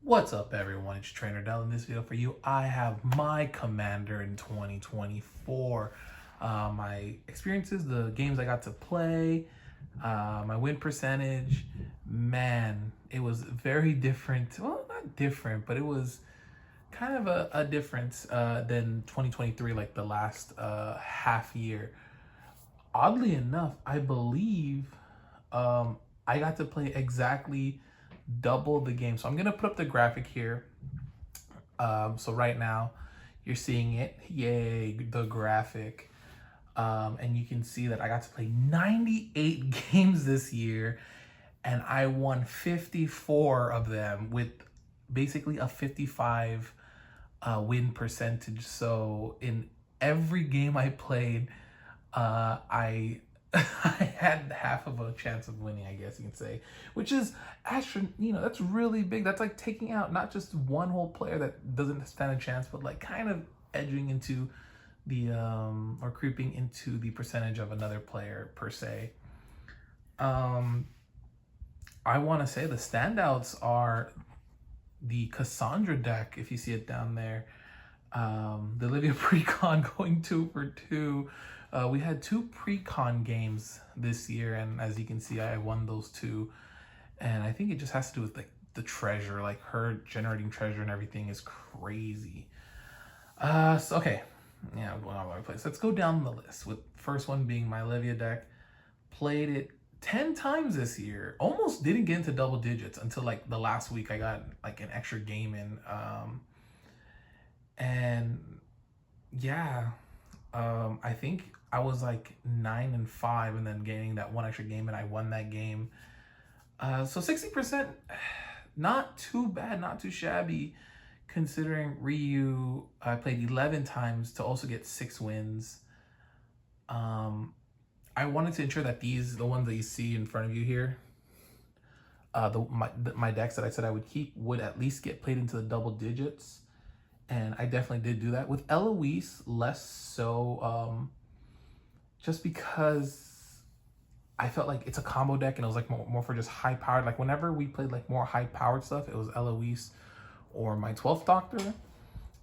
What's up, everyone? It's Trainer Dell. In this video for you, I have my Commander in 2024. My experiences, the games I got to play, my win percentage. Man, it was very different. Well, not different, but it was kind of a difference than 2023, like the last half year. Oddly enough, I believe I got to play exactly double the game. So I'm gonna put up the graphic here. So right now you're seeing it. Yay, the graphic. And you can see that I got to play 98 games this year and I won 54 of them with basically a 55 win percentage. So in every game I played, I I had half of a chance of winning, I guess you can say, which is that's really big. That's like taking out not just one whole player that doesn't stand a chance, but like kind of edging into the or creeping into the percentage of another player per se. Um, I want to say the standouts are the Cassandra deck, if you see it down there. The Olivia Precon going 2 for 2. We had 2 Precon games this year, and as you can see, I won those 2. And I think it just has to do with like the treasure, like her generating treasure and everything is crazy. So okay, yeah, I'm going all over the place. Let's go down the list. With first one being my Olivia deck. Played it 10 times this year. Almost didn't get into double digits until like the last week. I got like an extra game in. And yeah, I think I was like 9-5, and then getting that one extra game, and I won that game. So 60%, not too bad, not too shabby, considering Ryu. I played 11 times to also get 6 wins. I wanted to ensure that the ones that you see in front of you here, my decks that I said I would keep would at least get played into the double digits. And I definitely did do that. With Eloise, less so, just because I felt like it's a combo deck and it was like more for just high powered. Like whenever we played like more high powered stuff, it was Eloise or my 12th Doctor.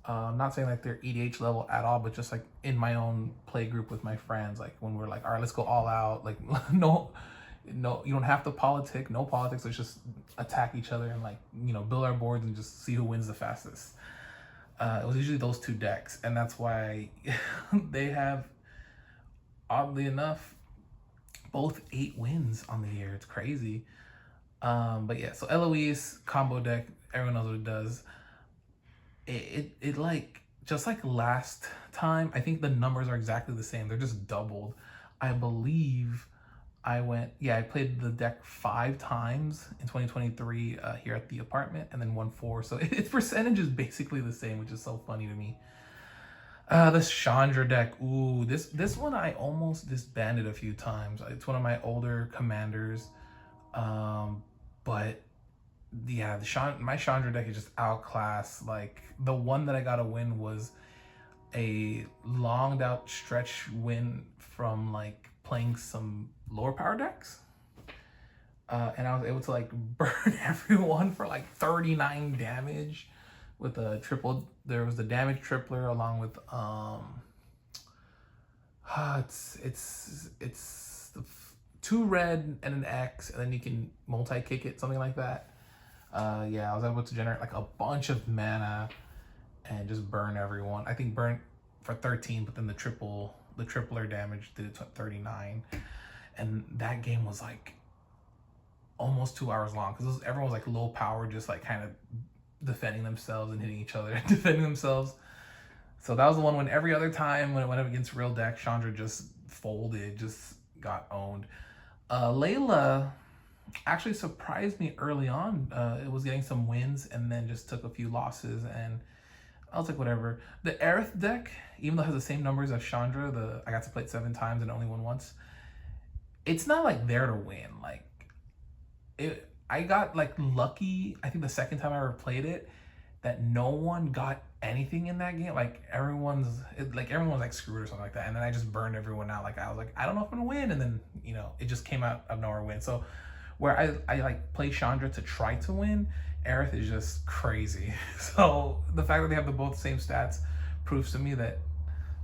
I'm not saying like they're EDH level at all, but just like in my own play group with my friends, like when we're like, all right, let's go all out. Like no, you don't have to politic, no politics. Let's just attack each other and like build our boards and just see who wins the fastest. It was usually those 2 decks, and that's why they have, oddly enough, both 8 wins on the year. It's crazy. But yeah, so Eloise combo deck, everyone knows what it does. It like just like last time, I think the numbers are exactly the same. They're just doubled. I believe I played the deck 5 times in 2023 here at the apartment, and then won 4. So its percentage is basically the same, which is so funny to me. This Chandra deck, ooh, this one I almost disbanded a few times. It's one of my older commanders, but yeah, my Chandra deck is just outclassed. Like the one that I got to win was a longed out stretch win from like playing some lower power decks. And I was able to like burn everyone for like 39 damage with a triple. There was the damage tripler along with it's the 2 red and an X, and then you can multi-kick it, something like that. Yeah, I was able to generate like a bunch of mana and just burn everyone. I think burn for 13, but then the tripler damage did it to 39. And that game was like almost 2 hours long because everyone was like low power, just like kind of defending themselves and hitting each other and defending themselves. So that was the one when every other time when it went up against real deck, Chandra just folded, just got owned. Layla actually surprised me early on. It was getting some wins and then just took a few losses, and I was like, whatever. The Aerith deck, even though it has the same numbers as Chandra, I got to play it 7 times and only won once. It's not like there to win. Like I got like lucky. I think the second time I ever played it, that no one got anything in that game. Like everyone was like screwed or something like that. And then I just burned everyone out. Like I was like, I don't know if I'm gonna win. And then it just came out of nowhere win. So where I like play Chandra to try to win, Aerith is just crazy. So the fact that they have the both same stats proves to me that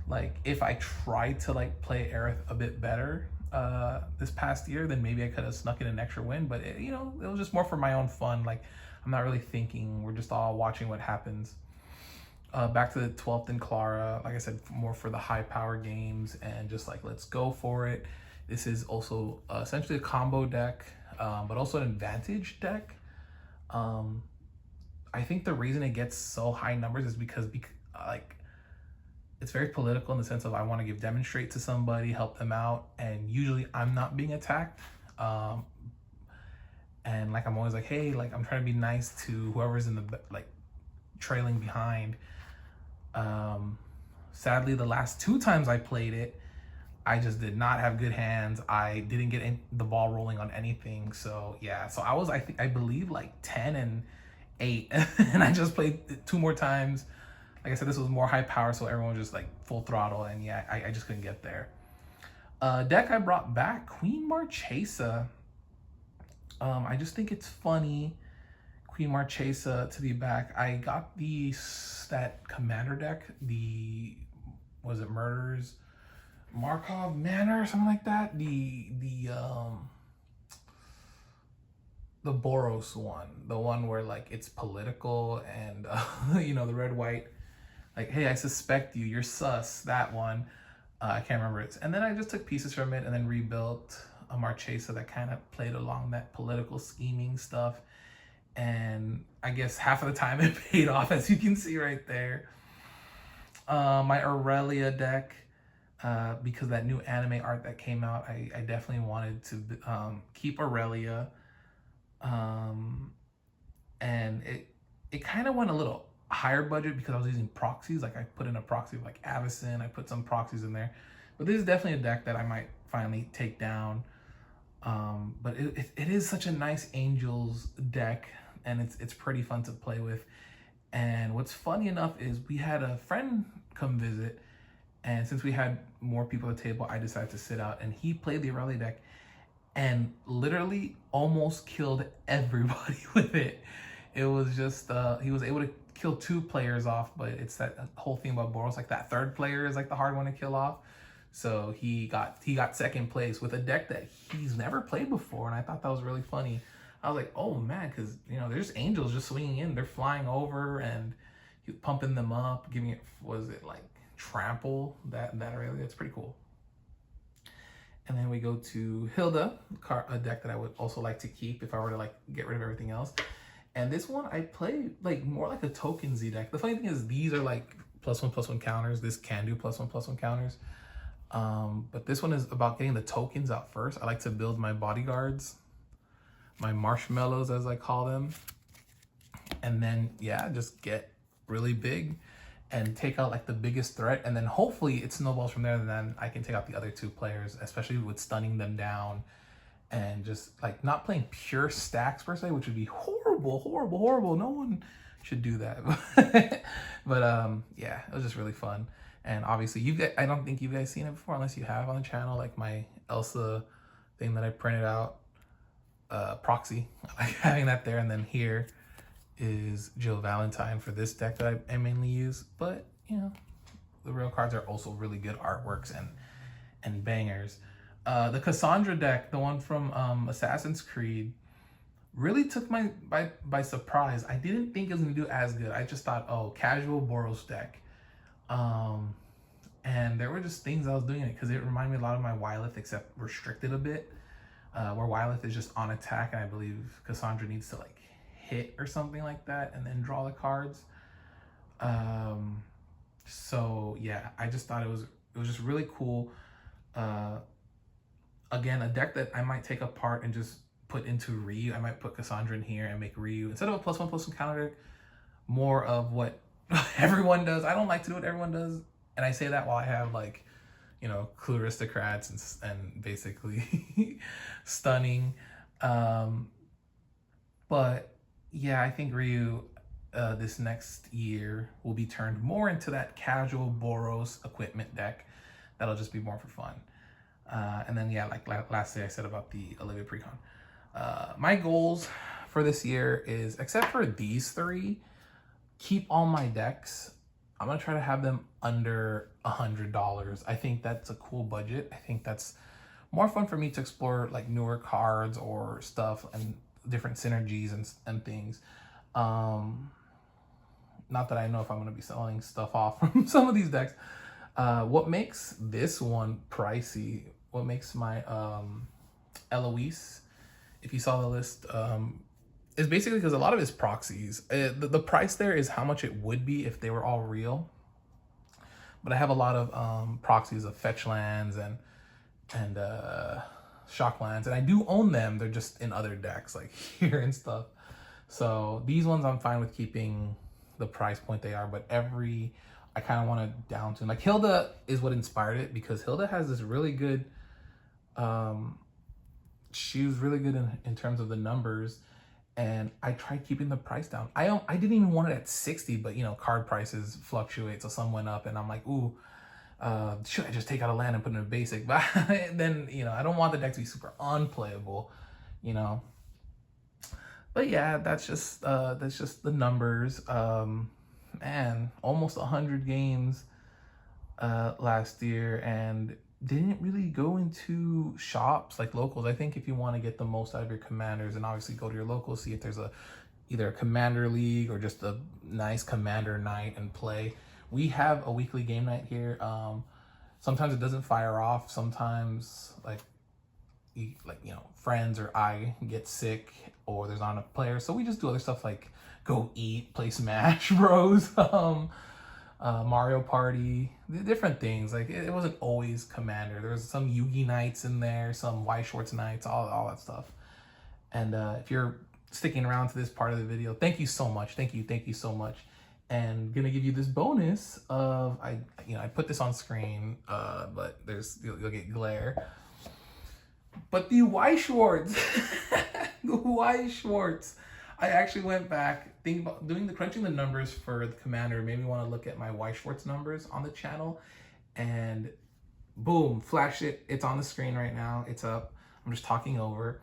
like if I tried to like play Aerith a bit better this past year, then maybe I could have snuck in an extra win. But it, you know, it was just more for my own fun. Like I'm not really thinking. We're just all watching what happens. Back to the 12th and Clara, like I said, more for the high power games and just like let's go for it. This is also essentially a combo deck, but also an advantage deck. I think the reason it gets so high numbers is because like it's very political in the sense of I want to give demonstrate to somebody, help them out, and usually I'm not being attacked. And like I'm always like, hey, like I'm trying to be nice to whoever's in the like trailing behind. Sadly, the last 2 times I played it, I just did not have good hands. I didn't get the ball rolling on anything. So yeah, so I was I believe like 10 and 8, and I just played 2 more times. Like I said, this was more high power, so everyone was just like full throttle, and yeah, I just couldn't get there. Deck I brought back, Queen Marchesa. I just think it's funny, Queen Marchesa to be back. I got that commander deck, was it Murders Markov Manor or something like that? The Boros one, the one where like it's political and you know, the red white, like, hey, I suspect you, you're sus, that one. I can't remember it. And then I just took pieces from it and then rebuilt a Marchesa that kind of played along that political scheming stuff. And I guess half of the time it paid off, as you can see right there. My Aurelia deck, because that new anime art that came out, I definitely wanted to keep Aurelia. And it kind of went a little higher budget because I was using proxies. Like I put in a proxy of like Avacyn, I put some proxies in there. But this is definitely a deck that I might finally take down. But it is such a nice Angels deck, and it's pretty fun to play with. And what's funny enough is we had a friend come visit, and since we had more people at the table, I decided to sit out, and he played the Aurelia deck and literally almost killed everybody with it. It was just he was able to kill 2 players off, but it's that whole thing about Boros, like that 3rd player is like the hard one to kill off. So he got 2nd place with a deck that he's never played before, and I thought that was really funny. I was like, oh man, because you know there's angels just swinging in, they're flying over, and he was pumping them up, giving it, was it like trample that Aurelia? It's pretty cool. And then we go to Hilda, a deck that I would also like to keep if I were to like get rid of everything else. And this one I play like more like a token Z deck. The funny thing is these are like +1/+1 counters. This can do +1/+1 counters. But this one is about getting the tokens out first. I like to build my bodyguards, my marshmallows as I call them. And then yeah, just get really big and take out like the biggest threat, and then hopefully it snowballs from there, and then I can take out the other 2 players, especially with stunning them down and just like not playing pure stacks per se, which would be horrible. No one should do that. But yeah, it was just really fun. And obviously I don't think you guys seen it before unless you have on the channel, like my Elsa thing that I printed out, proxy, I like having that there. And then here is Jill Valentine for this deck that I mainly use. But you know, the real cards are also really good artworks and bangers. The Cassandra deck, the one from Assassin's Creed, really took my by surprise. I didn't think it was gonna do as good. I just thought, oh, casual Boros deck. And there were just things I was doing it because it reminded me a lot of my Wylith, except restricted a bit, where Wylith is just on attack, and I believe Cassandra needs to like hit or something like that and then draw the cards. So yeah, I just thought it was just really cool. Again, a deck that I might take apart and just put into Ryu. I might put Cassandra in here and make Ryu, instead of a +1/+1 counter, more of what everyone does. I don't like to do what everyone does, and I say that while I have like, you know, Clue Aristocrats and basically stunning. But yeah, I think Ryu this next year will be turned more into that casual Boros equipment deck that'll just be more for fun. And then yeah, like lastly I said about the Olivia Precon. My goals for this year is, except for these three, keep all my decks. I'm gonna try to have them under $100. I think that's a cool budget. I think that's more fun for me to explore like newer cards or stuff and different synergies and things. Not that I know if I'm gonna be selling stuff off from some of these decks. What makes this one pricey, what makes my Eloise, if you saw the list, is basically because a lot of it's proxies. The price there is how much it would be if they were all real. But I have a lot of proxies of fetch lands and shock lands, and I do own them. They're just in other decks like here and stuff. So these ones I'm fine with keeping the price point they are, but I kind of want to down tune. Like Hilda is what inspired it, because Hilda has this really good, she was really good in terms of the numbers, and I tried keeping the price down. I didn't even want it at 60, but you know, card prices fluctuate, so some went up, and I'm like, ooh, should I just take out a land and put in a basic? But then, you know, I don't want the deck to be super unplayable, you know. But yeah, that's just the numbers. Man, almost 100 games last year, and didn't really go into shops like locals. I think if you want to get the most out of your commanders, and obviously go to your locals, see if there's either a commander league or just a nice commander night and play. We have a weekly game night here. Sometimes it doesn't fire off. Sometimes you know, friends or I get sick or there's not enough players, so we just do other stuff like go eat, play Smash Bros, Mario Party, different things. Like it wasn't always Commander. There was some Yugi nights in there, some Y Schwartz nights, all that stuff. And if you're sticking around to this part of the video, thank you so much. Thank you so much. And gonna give you this bonus of I put this on screen, but you'll get glare. But the Y Schwartz, the Y Schwartz. I actually went back, thinking about crunching the numbers for the commander. Made me want to look at my Y Schwartz numbers on the channel, and boom, flash it. It's on the screen right now. It's up. I'm just talking over.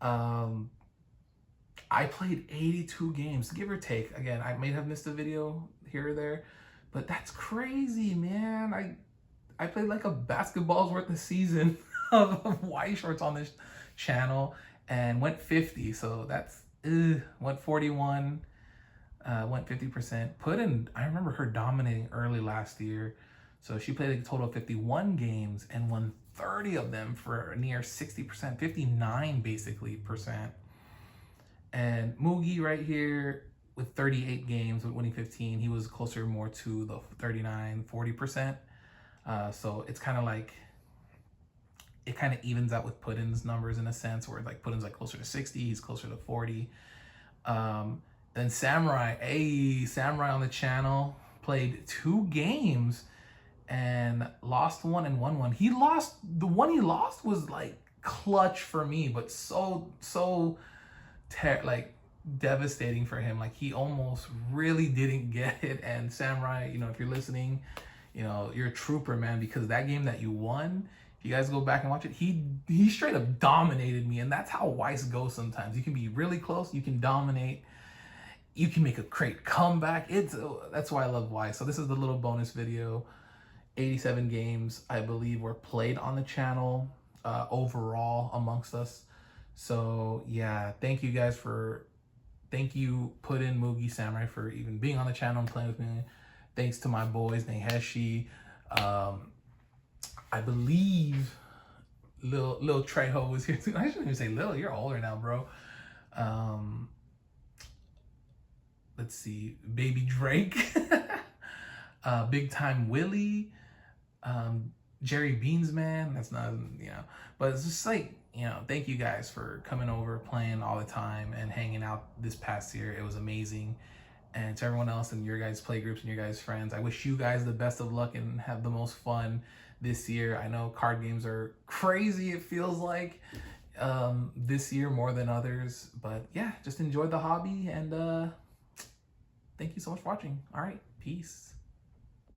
I played 82 games, give or take. Again, I may have missed a video here or there, but that's crazy, man. I played like a basketball's worth of season of Y Schwartz on this channel and went 50. So that's went 41, went 50%. I remember her dominating early last year. So she played a total of 51 games and won 30 of them for near 60%, 59 basically percent. And Mugi right here with 38 games, with winning 15, he was closer more to the 39, 40%. So it's kind of like, it kind of evens out with Puddin's numbers in a sense, where like Puddin's like closer to 60, he's closer to 40. Then Samurai on the channel played 2 games and lost 1 and won 1. The one he lost was like clutch for me, but so devastating for him. Like he almost really didn't get it. And Samurai, you know, if you're listening, you know, you're a trooper, man, because that game that you won, if you guys go back and watch it, he straight up dominated me. And that's how Weiss goes sometimes. You can be really close, you can dominate, you can make a great comeback. That's why I love Weiss. So this is the little bonus video. 87 games, I believe, were played on the channel overall amongst us. So yeah, thank you Puddin, Mugi, Samurai, for even being on the channel and playing with me. Thanks to my boys, Neheshi, I believe Lil Trejo was here too. I shouldn't even say Lil, you're older now, bro. Let's see, Baby Drake, Big Time Willie, Jerry Beansman. That's not, you know, but it's just like, you know, thank you guys for coming over, playing all the time, and hanging out this past year. It was amazing. And to everyone else in your guys' play groups and your guys' friends, I wish you guys the best of luck and have the most fun this year. I know card games are crazy, it feels like, this year more than others. But yeah, just enjoy the hobby, and thank you so much for watching. All right, peace.